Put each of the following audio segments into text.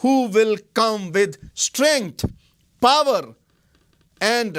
who will come with strength, power and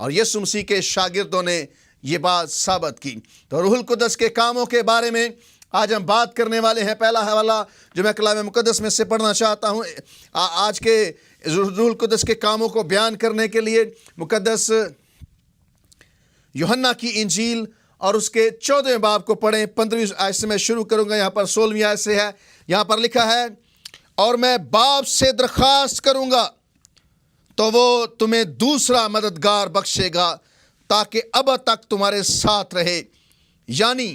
اور یسوع مسیح کے شاگردوں نے یہ بات ثابت کی۔ تو روح القدس کے کاموں کے بارے میں آج ہم بات کرنے والے ہیں۔ پہلا حوالہ جو میں کلام مقدس میں سے پڑھنا چاہتا ہوں آج کے روح القدس کے کاموں کو بیان کرنے کے لیے، مقدس یوحنا کی انجیل اور اس کے 14ویں باب کو پڑھیں۔ 15ویں آیت سے میں شروع کروں گا، یہاں پر 16ویں آیت سے ہے۔ یہاں پر لکھا ہے، اور میں باپ سے درخواست کروں گا تو وہ تمہیں دوسرا مددگار بخشے گا تاکہ اب تک تمہارے ساتھ رہے، یعنی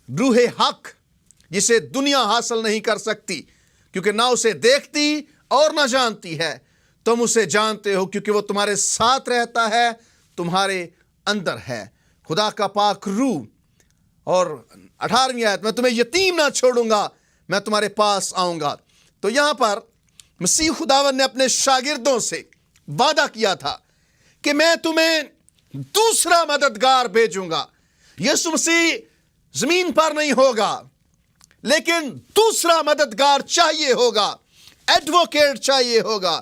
روح حق، جسے دنیا حاصل نہیں کر سکتی کیونکہ نہ اسے دیکھتی اور نہ جانتی ہے۔ تم اسے جانتے ہو کیونکہ وہ تمہارے ساتھ رہتا ہے، تمہارے اندر ہے، خدا کا پاک روح۔ اور 18ویں آیت، میں تمہیں یتیم نہ چھوڑوں گا، میں تمہارے پاس آؤں گا۔ تو یہاں پر مسیح خداوند نے اپنے شاگردوں سے وعدہ کیا تھا کہ میں تمہیں دوسرا مددگار بھیجوں گا۔ یسوع مسیح زمین پر نہیں ہوگا، لیکن دوسرا مددگار چاہیے ہوگا، ایڈوکیٹ چاہیے ہوگا،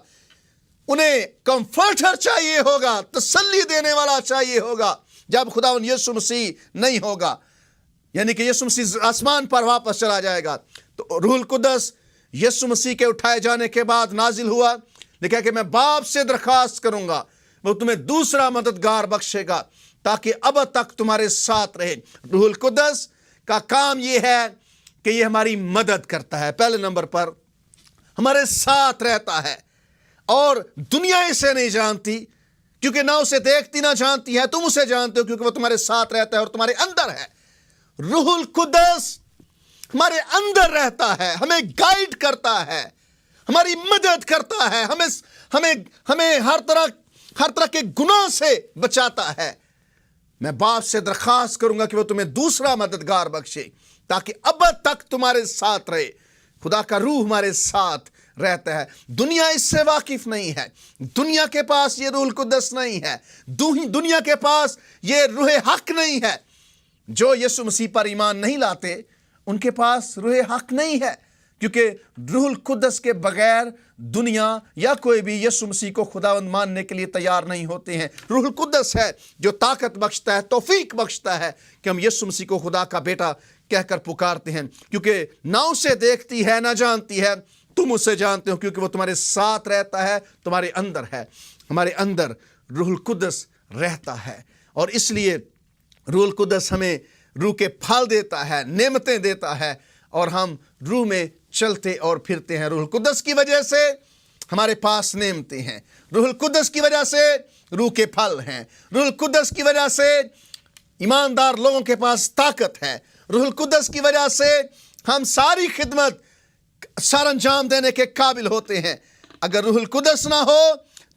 انہیں کمفرٹر چاہیے ہوگا، تسلی دینے والا چاہیے ہوگا جب خداوند یسوع مسیح نہیں ہوگا، یعنی کہ یسوع مسیح آسمان پر واپس چلا جائے گا۔ تو روح القدس یسوع مسیح کے اٹھائے جانے کے بعد نازل ہوا، لکھا کہ میں باپ سے درخواست کروں گا، وہ تمہیں دوسرا مددگار بخشے گا تاکہ اب تک تمہارے ساتھ رہے۔ روح القدس کا کام یہ ہے کہ یہ ہماری مدد کرتا ہے۔ پہلے نمبر پر ہمارے ساتھ رہتا ہے، اور دنیا اسے نہیں جانتی کیونکہ نہ اسے دیکھتی نہ جانتی ہے، تم اسے جانتے ہو کیونکہ وہ تمہارے ساتھ رہتا ہے اور تمہارے اندر ہے۔ روح القدس ہمارے اندر رہتا ہے، ہمیں گائیڈ کرتا ہے، ہماری مدد کرتا ہے، ہمیں ہر طرح کے گناہ سے بچاتا ہے۔ میں باپ سے درخواست کروں گا کہ وہ تمہیں دوسرا مددگار بخشے تاکہ اب تک تمہارے ساتھ رہے۔ خدا کا روح ہمارے ساتھ رہتا ہے۔ دنیا اس سے واقف نہیں ہے، دنیا کے پاس یہ روح القدس نہیں ہے، دنیا کے پاس یہ روح حق نہیں ہے۔ جو یسوع مسیح پر ایمان نہیں لاتے ان کے پاس روح حق نہیں ہے، کیونکہ روح القدس کے بغیر دنیا یا کوئی بھی یسوع مسیح کو خداوند ماننے کے لیے تیار نہیں ہوتے ہیں۔ روح القدس ہے جو طاقت بخشتا ہے، توفیق بخشتا ہے کہ ہم یسوع مسیح کو خدا کا بیٹا کہہ کر پکارتے ہیں، کیونکہ نہ اسے دیکھتی ہے نہ جانتی ہے، تم اسے جانتے ہو کیونکہ وہ تمہارے ساتھ رہتا ہے، تمہارے اندر ہے۔ ہمارے اندر روح القدس رہتا ہے، اور اس لیے روح القدس ہمیں روح کے پھل دیتا ہے، نعمتیں دیتا ہے، اور ہم روح میں چلتے اور پھرتے ہیں۔ روح القدس کی وجہ سے ہمارے پاس نعمتیں ہیں، روح القدس کی وجہ سے روح کے پھل ہیں، روح القدس کی وجہ سے ایماندار لوگوں کے پاس طاقت ہے، روح القدس کی وجہ سے ہم ساری خدمت سر انجام دینے کے قابل ہوتے ہیں۔ اگر روح القدس نہ ہو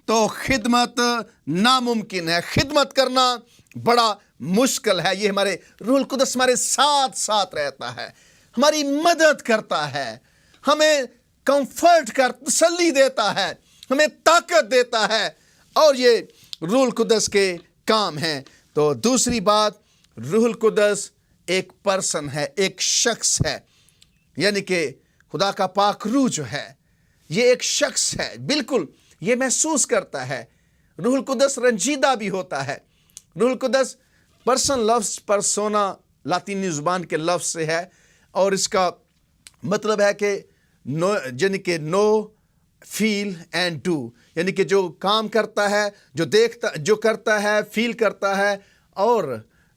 تو خدمت ناممکن ہے، خدمت کرنا بڑا مشکل ہے۔ یہ ہمارے روح القدس ہمارے ساتھ رہتا ہے، ہماری مدد کرتا ہے، ہمیں کمفرٹ تسلی دیتا ہے، ہمیں طاقت دیتا ہے، اور یہ روح القدس کے کام ہیں۔ تو دوسری بات، روح القدس ایک پرسن ہے، ایک شخص ہے، یعنی کہ خدا کا پاک روح جو ہے یہ ایک شخص ہے، بالکل یہ محسوس کرتا ہے۔ روح القدس رنجیدہ بھی ہوتا ہے۔ روح القدس پرسن لفظ پرسونا لاطینی زبان کے لفظ سے ہے، اور اس کا مطلب ہے کہ یعنی کہ نو فیل اینڈ ڈو، یعنی کہ جو کام کرتا ہے، جو دیکھتا، جو کرتا ہے، فیل کرتا ہے اور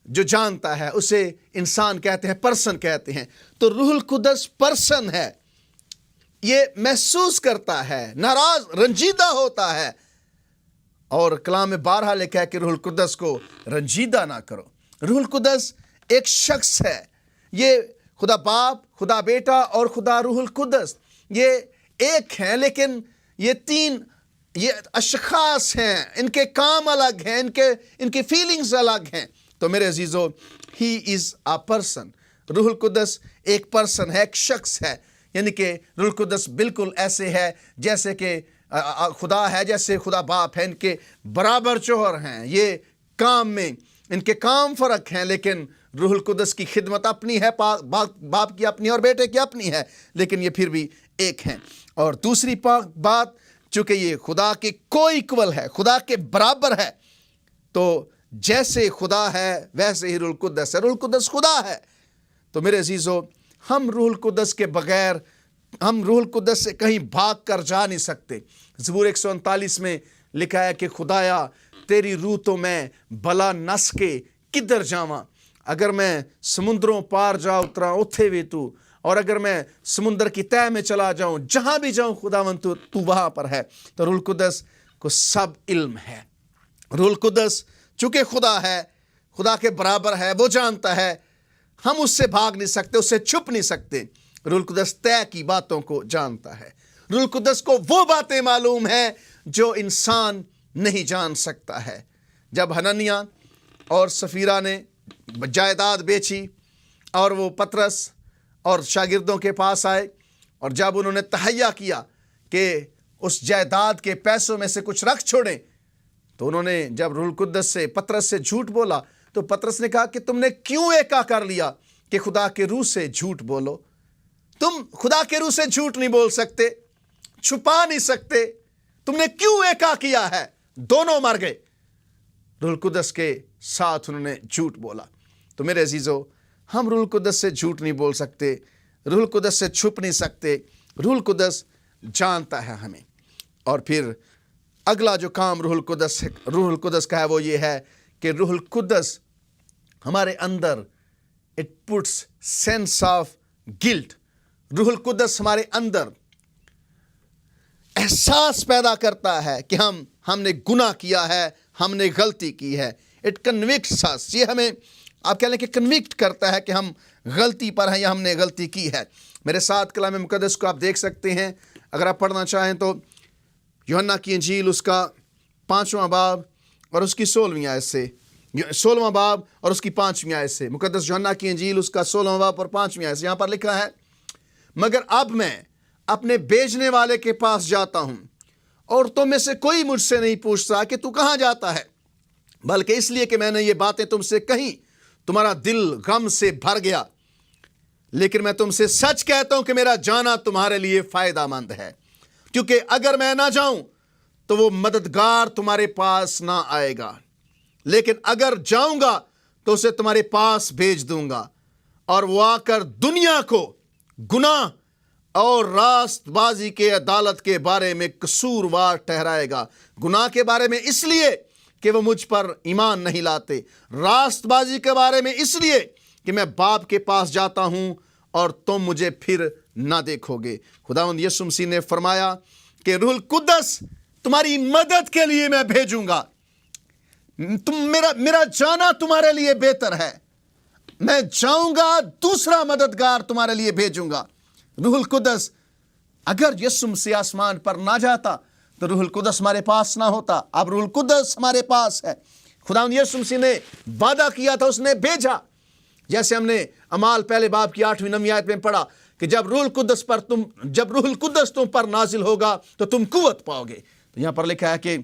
جو جانتا ہے، اسے انسان کہتے ہیں، پرسن کہتے ہیں۔ تو روح القدس پرسن ہے، یہ محسوس کرتا ہے، ناراض رنجیدہ ہوتا ہے، اور کلام میں بارہا لکھا ہے کہ روح القدس کو رنجیدہ نہ کرو۔ روح القدس ایک شخص ہے، یہ خدا باپ، خدا بیٹا اور خدا روح القدس یہ ایک ہیں، لیکن یہ تین یہ اشخاص ہیں، ان کے کام الگ ہیں، ان کی فیلنگز الگ ہیں۔ تو میرے عزیزو، ہی از اے پرسن، روح القدس ایک پرسن ہے، ایک شخص ہے، یعنی کہ روح القدس بالکل ایسے ہے جیسے کہ خدا ہے، جیسے خدا باپ ہے، ان کے برابر جوہر ہیں۔ یہ کام میں ان کے کام فرق ہیں، لیکن روح القدس کی خدمت اپنی ہے، باپ کی اپنی اور بیٹے کی اپنی ہے، لیکن یہ پھر بھی ایک ہیں۔ اور دوسری بات، چونکہ یہ خدا کے کوئی ایکول ہے، خدا کے برابر ہے، تو جیسے خدا ہے ویسے ہی روح القدس ہے، روح القدس خدا ہے۔ تو میرے عزیزو، ہم روح القدس کے بغیر، ہم روح القدس سے کہیں بھاگ کر جا نہیں سکتے۔ زبور 139 میں لکھا ہے کہ خدایا تیری روح تو میں بلا نس کے کدھر جاواں، اگر میں سمندروں پار جا اترا اتھے بھی تو، اور اگر میں سمندر کی تہہ میں چلا جاؤں، جہاں بھی جاؤں خداوند تو وہاں پر ہے۔ تو روح القدس کو سب علم ہے۔ روح القدس چونکہ خدا ہے، خدا کے برابر ہے، وہ جانتا ہے، ہم اس سے بھاگ نہیں سکتے، اس سے چھپ نہیں سکتے۔ روح القدس طے کی باتوں کو جانتا ہے۔ روح القدس کو وہ باتیں معلوم ہیں جو انسان نہیں جان سکتا ہے۔ جب حنانیہ اور سفیرہ نے جائیداد بیچی اور وہ پطرس اور شاگردوں کے پاس آئے، اور جب انہوں نے تہیہ کیا کہ اس جائیداد کے پیسوں میں سے کچھ رکھ چھوڑیں، تو انہوں نے جب روح القدس سے پطرس سے جھوٹ بولا، تو پطرس نے کہا کہ تم نے کیوں ایکا کر لیا کہ خدا کے روح سے جھوٹ بولو؟ تم خدا کے روح سے جھوٹ نہیں بول سکتے، چھپا نہیں سکتے، تم نے کیوں ایکا کیا ہے؟ دونوں مر گئے۔ روح القدس کے ساتھ انہوں نے جھوٹ بولا۔ تو میرے عزیزو، ہم روح القدس سے جھوٹ نہیں بول سکتے، روح القدس سے چھپ نہیں سکتے، روح القدس جانتا ہے ہمیں۔ اور پھر اگلا جو کام روح القدس کا ہے وہ یہ ہے کہ روح القدس ہمارے اندر it puts sense of guilt, روح القدس ہمارے اندر احساس پیدا کرتا ہے کہ ہم نے گناہ کیا ہے، ہم نے غلطی کی ہے۔ اٹ کنوکٹس اس، یہ ہمیں آپ کہہ لیں کہ کنوکٹ کرتا ہے کہ ہم غلطی پر ہیں یا ہم نے غلطی کی ہے۔ میرے ساتھ کلام مقدس کو آپ دیکھ سکتے ہیں، اگر آپ پڑھنا چاہیں تو یوحنا کی انجیل اس کا 5واں باب اور اس کی 16ویں آیت سے، 16واں باب اور اس کی 5ویں آیت سے، مقدس یوحنا کی انجیل اس کا 16واں باب اور 5ویں آیت سے یہاں پر لکھا ہے، مگر اب میں اپنے بھیجنے والے کے پاس جاتا ہوں، اور تم میں سے کوئی مجھ سے نہیں پوچھتا کہ تو کہاں جاتا ہے، بلکہ اس لیے کہ میں نے یہ باتیں تم سے کہیں تمہارا دل غم سے بھر گیا۔ لیکن میں تم سے سچ کہتا ہوں کہ میرا جانا تمہارے لیے فائدہ مند ہے، کیونکہ اگر میں نہ جاؤں تو وہ مددگار تمہارے پاس نہ آئے گا، لیکن اگر جاؤں گا تو اسے تمہارے پاس بھیج دوں گا، اور وہ آ کر دنیا کو گناہ اور راست بازی کے عدالت کے بارے میں قصوروار ٹھہرائے گا۔ گناہ کے بارے میں اس لیے کہ وہ مجھ پر ایمان نہیں لاتے، راست بازی کے بارے میں اس لیے کہ میں باپ کے پاس جاتا ہوں اور تم مجھے پھر نہ دیکھو گے۔ خداوند یسوع مسیح نے فرمایا کہ روح القدس تمہاری مدد کے لیے میں بھیجوں گا، میرا جانا تمہارے لیے بہتر ہے، میں جاؤں گا، دوسرا مددگار تمہارے لیے بھیجوں گا۔ روح القدس، اگر یسوع مسیح آسمان پر نہ جاتا تو روح القدس ہمارے پاس نہ ہوتا، اب روح القدس ہمارے پاس ہے۔ خداوند یسوع مسیح نے وعدہ کیا تھا، اس نے بھیجا، جیسے ہم نے اعمال پہلے باب کی 8ویں 9ویں آیت میں پڑھا کہ جب روح القدس تم پر نازل ہوگا تو تم قوت پاؤ گے۔ تو یہاں پر لکھا ہے کہ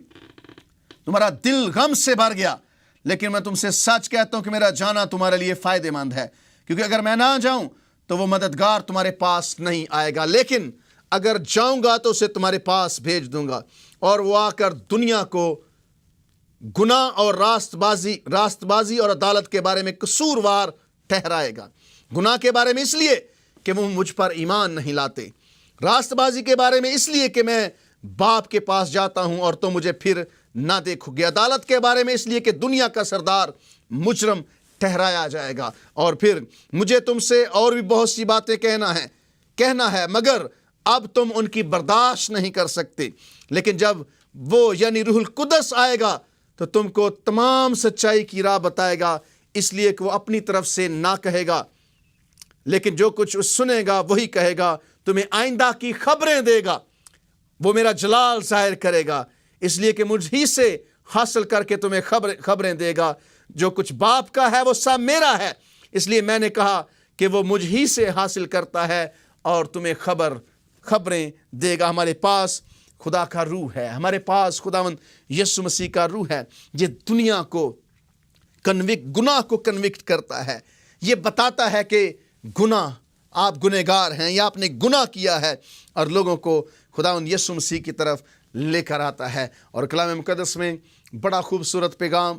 تمہارا دل غم سے بھر گیا، لیکن میں تم سے سچ کہتا ہوں کہ میرا جانا تمہارے لیے فائدہ مند ہے، کیونکہ اگر میں نہ جاؤں تو وہ مددگار تمہارے پاس نہیں آئے گا، لیکن اگر جاؤں گا تو اسے تمہارے پاس بھیج دوں گا، اور وہ آ کر دنیا کو گناہ اور راست بازی اور عدالت کے بارے میں قصوروار ٹھہرائے گا۔ گناہ کے بارے میں اس لیے کہ وہ مجھ پر ایمان نہیں لاتے، راست بازی کے بارے میں اس لیے کہ میں باپ کے پاس جاتا ہوں اور تم مجھے پھر نہ دیکھو گے، عدالت کے بارے میں اس لیے کہ دنیا کا سردار مجرم ٹھہرایا جائے گا۔ اور پھر مجھے تم سے اور بھی بہت سی باتیں کہنا ہے مگر اب تم ان کی برداشت نہیں کر سکتے، لیکن جب وہ یعنی روح القدس آئے گا تو تم کو تمام سچائی کی راہ بتائے گا، اس لیے کہ وہ اپنی طرف سے نہ کہے گا، لیکن جو کچھ سنے گا وہی کہے گا، تمہیں آئندہ کی خبریں دے گا، وہ میرا جلال ظاہر کرے گا، اس لیے کہ مجھ ہی سے حاصل کر کے تمہیں خبریں دے گا، جو کچھ باپ کا ہے وہ سب میرا ہے، اس لیے میں نے کہا کہ وہ مجھ ہی سے حاصل کرتا ہے اور تمہیں خبریں دے گا۔ ہمارے پاس خدا کا روح ہے، ہمارے پاس خداوند یسوع مسیح کا روح ہے، یہ دنیا کو گناہ کو کنوکٹ کرتا ہے، یہ بتاتا ہے کہ گناہ آپ گنہگار ہیں یا آپ نے گناہ کیا ہے، اور لوگوں کو خداوند یسوع مسیح کی طرف لے کر آتا ہے۔ اور کلام مقدس میں بڑا خوبصورت پیغام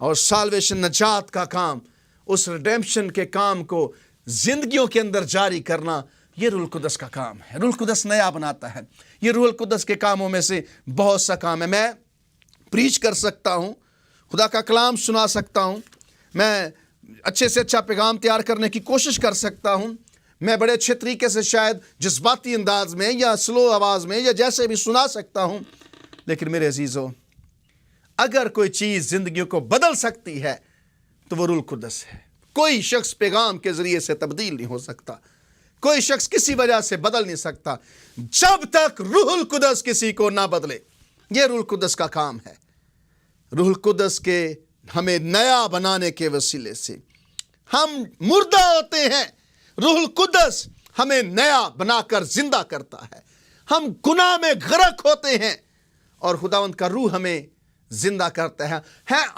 اور سالویشن نجات کا کام, اس ریڈیمپشن کے کام کو زندگیوں کے اندر جاری کرنا, یہ روح القدس کا کام ہے. روح القدس نیا بناتا ہے. یہ روح القدس کے کاموں میں سے بہت سا کام ہے. میں پریچ کر سکتا ہوں, خدا کا کلام سنا سکتا ہوں, میں اچھے سے اچھا پیغام تیار کرنے کی کوشش کر سکتا ہوں, میں بڑے اچھے طریقے سے شاید جذباتی انداز میں یا سلو آواز میں یا جیسے بھی سنا سکتا ہوں, لیکن میرے عزیزو, اگر کوئی چیز زندگیوں کو بدل سکتی ہے تو وہ روح القدس ہے. کوئی شخص پیغام کے ذریعے سے تبدیل نہیں ہو سکتا, کوئی شخص کسی وجہ سے بدل نہیں سکتا جب تک روح القدس کسی کو نہ بدلے. یہ روح القدس کا کام ہے. روح القدس کے ہمیں نیا بنانے کے وسیلے سے ہم مردہ ہوتے ہیں, روح القدس ہمیں نیا بنا کر زندہ کرتا ہے. ہم گناہ میں غرق ہوتے ہیں اور خداوند کا روح ہمیں زندہ کرتا ہے.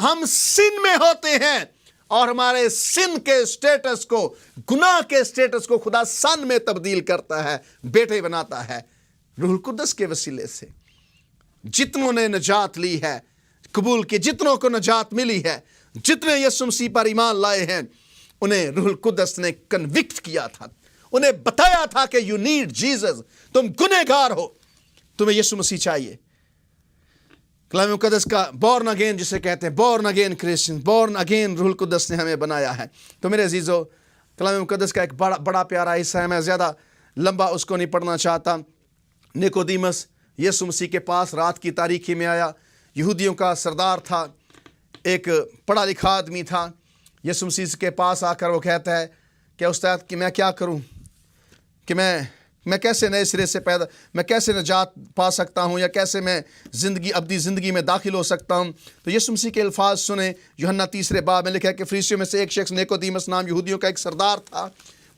ہم سن میں ہوتے ہیں اور ہمارے سن کے سٹیٹس کو, گناہ کے سٹیٹس کو خدا سن میں تبدیل کرتا ہے, بیٹے بناتا ہے روح القدس کے وسیلے سے. جتنوں نے نجات لی ہے, قبول کی, جتنوں کو نجات ملی ہے, جتنے یسوع مسیح پر ایمان لائے ہیں, انہیں روح القدس نے کنوکٹ کیا تھا, انہیں بتایا تھا کہ یو نیڈ جیزس, تم گنہگار ہو, تمہیں یسوع مسیح چاہیے. کلام مقدس کا بورن اگین جسے کہتے ہیں, born again Christian, born again روح القدس نے ہمیں بنایا ہے. تو میرے عزیزو, کلام مقدس کا ایک بڑا پیارا حصہ ہے, میں زیادہ لمبا اس کو نہیں پڑھنا چاہتا. نیکودیمس یسوع مسیح کے پاس رات کی تاریکی میں آیا. یہودیوں کا سردار تھا, ایک پڑھا لکھا آدمی تھا. یسوع مسیح کے پاس آ کر وہ کہتا ہے کہ استاد کہ میں کیا کروں, کہ میں کیسے نئے سرے سے میں کیسے نجات پا سکتا ہوں, یا کیسے میں ابدی زندگی میں داخل ہو سکتا ہوں. تو یسوع مسیح کے الفاظ سنیں. یوحنا 3 باب میں لکھا ہے کہ فریسیوں میں سے ایک شخص نیکودیمس نام یہودیوں کا ایک سردار تھا,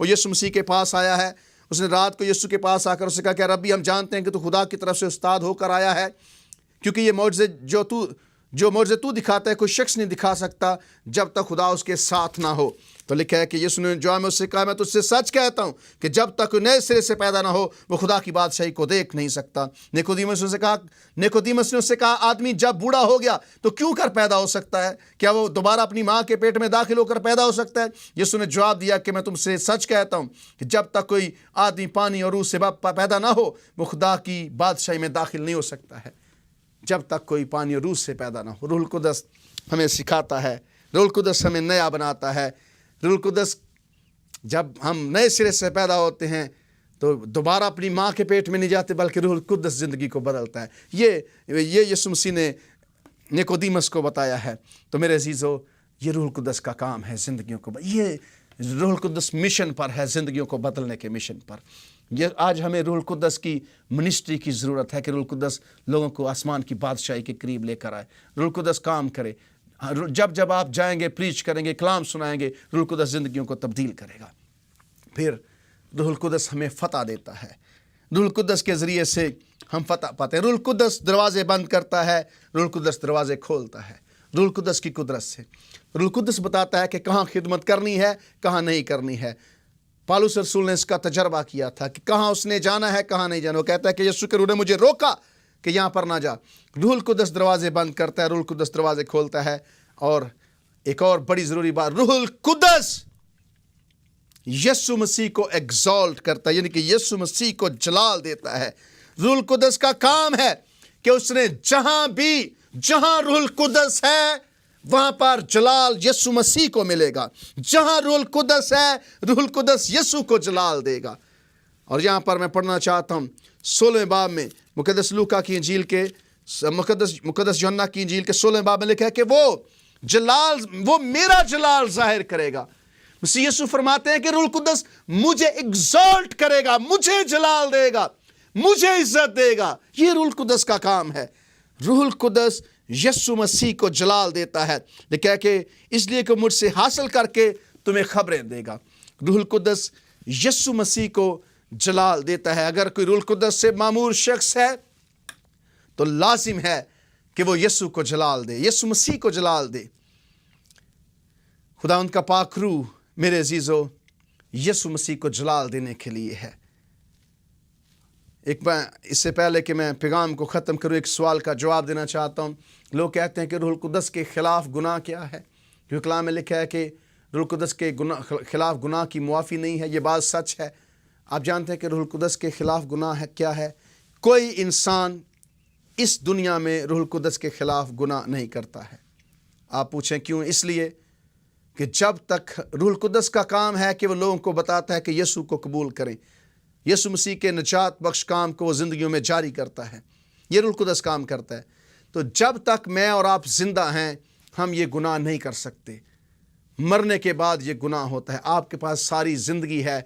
وہ یسوع مسیح کے پاس آیا ہے. اس نے رات کو یسوع کے پاس آ کر اسے کہا کہ ربی, ہم جانتے ہیں کہ تو خدا کی طرف سے استاد ہو کر آیا ہے, کیونکہ یہ معجزے جو معجزے تو دکھاتا ہے کوئی شخص نہیں دکھا سکتا جب تک خدا اس کے ساتھ نہ ہو. تو لکھا ہے کہ یسوع نے جواب میں اس سے کہا, میں تجھ سے سچ کہتا ہوں کہ جب تک کوئی نئے سرے سے پیدا نہ ہو وہ خدا کی بادشاہی کو دیکھ نہیں سکتا. نیکودیمس نے اس سے کہا, آدمی جب بوڑھا ہو گیا تو کیوں کر پیدا ہو سکتا ہے؟ کیا وہ دوبارہ اپنی ماں کے پیٹ میں داخل ہو کر پیدا ہو سکتا ہے؟ یسوع نے جواب دیا کہ میں تم سے سچ کہتا ہوں کہ جب تک کوئی آدمی پانی اور روح سے پیدا نہ ہو وہ خدا کی بادشاہی میں داخل نہیں ہو سکتا ہے. جب تک کوئی پانی اور روح سے پیدا نہ ہو. روح القدس ہمیں سکھاتا ہے, روح القدس ہمیں نیا بناتا ہے. روح القدس جب ہم نئے سرے سے پیدا ہوتے ہیں تو دوبارہ اپنی ماں کے پیٹ میں نہیں جاتے, بلکہ روح القدس زندگی کو بدلتا ہے. یہ یسوع مسیح نے نیکودیمس کو بتایا ہے. تو میرے عزیزو, یہ روح القدس کا کام ہے زندگیوں کو, یہ روح القدس مشن پر ہے, زندگیوں کو بدلنے کے مشن پر. یہ آج ہمیں روح القدس کی منسٹری کی ضرورت ہے کہ روح القدس لوگوں کو آسمان کی بادشاہی کے قریب لے کر آئے. روح القدس کام کرے. جب آپ جائیں گے, پریچ کریں گے, کلام سنائیں گے, روح القدس زندگیوں کو تبدیل کرے گا. پھر روح القدس ہمیں فتح دیتا ہے. روح القدس کے ذریعے سے ہم فتح پاتے ہیں. روح القدس دروازے بند کرتا ہے, روح القدس دروازے کھولتا ہے. روح القدس کی قدرت سے روح القدس بتاتا ہے کہ کہاں خدمت کرنی ہے, کہاں نہیں کرنی ہے. پالوس رسول نے اس کا تجربہ کیا تھا کہ کہاں اس نے جانا ہے, کہاں نہیں جانا. وہ کہتا ہے کہ یسوع کے روح نے مجھے روکا کہ یہاں پر نہ جا. روح القدس دروازے بند کرتا ہے, روح القدس دروازے کھولتا ہے. اور ایک اور بڑی ضروری بات, روح القدس یسوع مسیح کو ایگزالٹ کرتا ہے, یعنی کہ یسوع مسیح کو جلال دیتا ہے. روح القدس کا کام ہے کہ اس نے جہاں روح القدس ہے وہاں پر جلال یسوع مسیح کو ملے گا. جہاں روح القدس ہے, روح القدس یسوع کو جلال دے گا. اور یہاں پر میں پڑھنا چاہتا ہوں 16 باب میں مقدس لوکا کی انجیل کے مقدس یوحنا کی انجیل کے 16 باب میں لکھا ہے کہ وہ میرا جلال ظاہر کرے گا. مسیح یسوع فرماتے ہیں کہ روح القدس مجھے ایگزالٹ کرے گا, مجھے جلال دے گا, مجھے عزت دے گا. یہ روح القدس کا کام ہے. روح القدس یسوع مسیح کو جلال دیتا ہے, لکھا ہے کہ اس لیے کہ مجھ سے حاصل کر کے تمہیں خبریں دے گا. روح القدس یسوع مسیح کو جلال دیتا ہے. اگر کوئی روح القدس سے معمور شخص ہے تو لازم ہے کہ وہ یسوع کو جلال دے, یسوع مسیح کو جلال دے. خدا ان کا پاک روح میرے عزیزو یسوع مسیح کو جلال دینے کے لیے ہے. اس سے پہلے کہ میں پیغام کو ختم کروں ایک سوال کا جواب دینا چاہتا ہوں. لوگ کہتے ہیں کہ روح القدس کے خلاف گناہ کیا ہے؟ جو کلام میں لکھا ہے کہ روح القدس کے خلاف گناہ کی معافی نہیں ہے. یہ بات سچ ہے. آپ جانتے ہیں کہ روح القدس کے خلاف گناہ ہے کیا ہے؟ کوئی انسان اس دنیا میں روح القدس کے خلاف گناہ نہیں کرتا ہے. آپ پوچھیں کیوں؟ اس لیے کہ جب تک روح القدس کا کام ہے کہ وہ لوگوں کو بتاتا ہے کہ یسوع کو قبول کریں، یسوع مسیح کے نجات بخش کام کو وہ زندگیوں میں جاری کرتا ہے. یہ روح القدس کام کرتا ہے. تو جب تک میں اور آپ زندہ ہیں ہم یہ گناہ نہیں کر سکتے. مرنے کے بعد یہ گناہ ہوتا ہے. آپ کے پاس ساری زندگی ہے،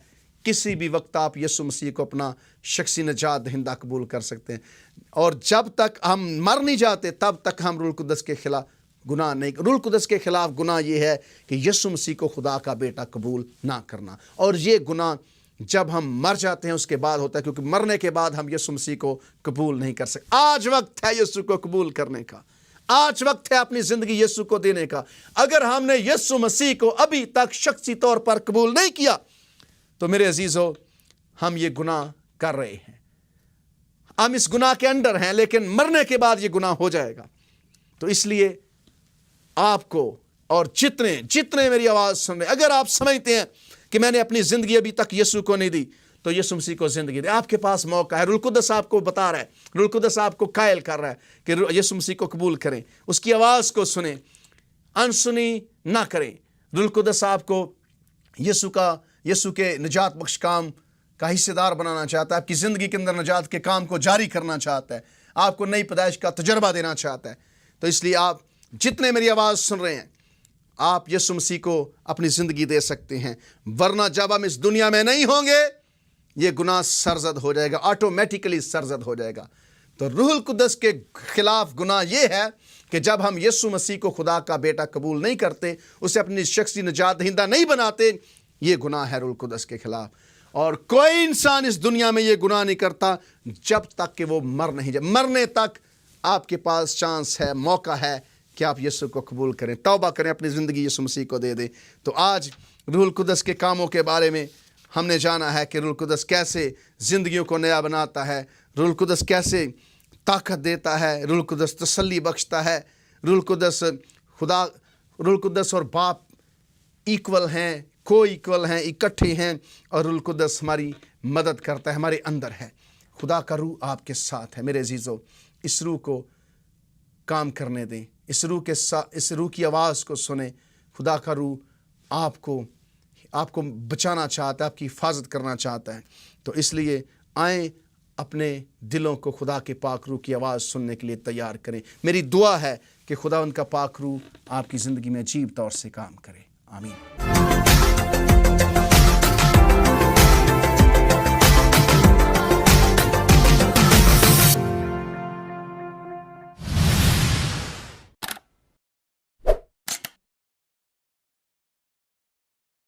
کسی بھی وقت آپ یسوع مسیح کو اپنا شخصی نجات دہندہ قبول کر سکتے ہیں. اور جب تک ہم مر نہیں جاتے تب تک ہم روح القدس کے خلاف گناہ نہیں. روح القدس کے خلاف گناہ یہ ہے کہ یسوع مسیح کو خدا کا بیٹا قبول نہ کرنا. اور یہ گناہ جب ہم مر جاتے ہیں اس کے بعد ہوتا ہے، کیونکہ مرنے کے بعد ہم یسوع مسیح کو قبول نہیں کر سکتے. آج وقت ہے یسوع کو قبول کرنے کا. آج وقت ہے اپنی زندگی یسوع کو دینے کا. اگر ہم نے یسوع مسیح کو ابھی تک شخصی طور پر قبول نہیں کیا تو میرے عزیزو ہم یہ گناہ کر رہے ہیں. ہم اس گناہ کے انڈر ہیں، لیکن مرنے کے بعد یہ گناہ ہو جائے گا. تو اس لیے آپ کو اور جتنے میری آواز سن رہے، اگر آپ سمجھتے ہیں کہ میں نے اپنی زندگی ابھی تک یسوع کو نہیں دی تو یسوع مسیح کو زندگی دے. آپ کے پاس موقع ہے. روح القدس آپ کو بتا رہا ہے، روح القدس آپ کو قائل کر رہا ہے کہ یسوع مسیح کو قبول کریں، اس کی آواز کو سنیں، انسنی نہ کریں. روح القدس آپ کو یسوع کے نجات بخش کام کا حصے دار بنانا چاہتا ہے. آپ کی زندگی کے اندر نجات کے کام کو جاری کرنا چاہتا ہے. آپ کو نئی پیدائش کا تجربہ دینا چاہتا ہے. تو اس لیے آپ جتنے میری آواز سن رہے ہیں آپ یسوع مسیح کو اپنی زندگی دے سکتے ہیں. ورنہ جب ہم اس دنیا میں نہیں ہوں گے یہ گناہ سرزد ہو جائے گا، آٹومیٹیکلی سرزد ہو جائے گا. تو روح القدس کے خلاف گناہ یہ ہے کہ جب ہم یسوع مسیح کو خدا کا بیٹا قبول نہیں کرتے، اسے اپنی شخصی نجات دہندہ نہیں بناتے، یہ گناہ ہے روح القدس کے خلاف. اور کوئی انسان اس دنیا میں یہ گناہ نہیں کرتا جب تک کہ وہ مر نہیں جائے. مرنے تک آپ کے پاس چانس ہے، موقع ہے کہ آپ یسوع کو قبول کریں، توبہ کریں، اپنی زندگی یسوع مسیح کو دے دیں. تو آج روح القدس کے کاموں کے بارے میں ہم نے جانا ہے کہ روح القدس کیسے زندگیوں کو نیا بناتا ہے، روح القدس کیسے طاقت دیتا ہے، روح القدس تسلی بخشتا ہے. روح القدس اور باپ ایکول ہیں، کو ایکول ہیں، اکٹھے ہیں. اور روح القدس ہماری مدد کرتا ہے، ہمارے اندر ہے. خدا کا روح آپ کے ساتھ ہے. میرے عزیزو اس روح کو کام کرنے دیں، اس روح کی آواز کو سنیں. خدا کا روح آپ کو بچانا چاہتا ہے، آپ کی حفاظت کرنا چاہتا ہے. تو اس لیے آئیں اپنے دلوں کو خدا کے پاک روح کی آواز سننے کے لیے تیار کریں. میری دعا ہے کہ خدا ان کا پاک روح آپ کی زندگی میں عجیب طور سے کام کرے. آمین.